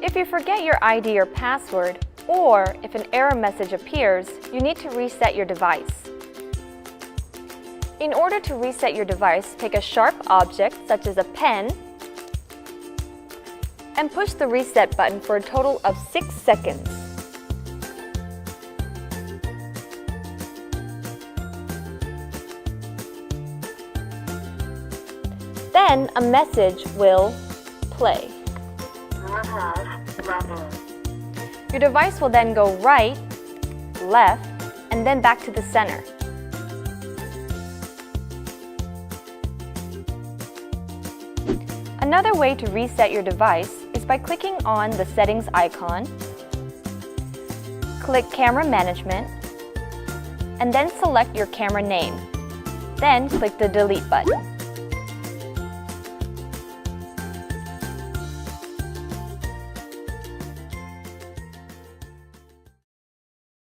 If you forget your ID or password, or if an error message appears, you need to reset your device. In order to reset your device, take a sharp object, such as a pen, and push the reset button for a total of 6 seconds. Then a message will play. Your device will then go right, left, and then back to the center. Another way to reset your device is by clicking on the settings icon, click Camera Management, and then select your camera name. Then click the delete button.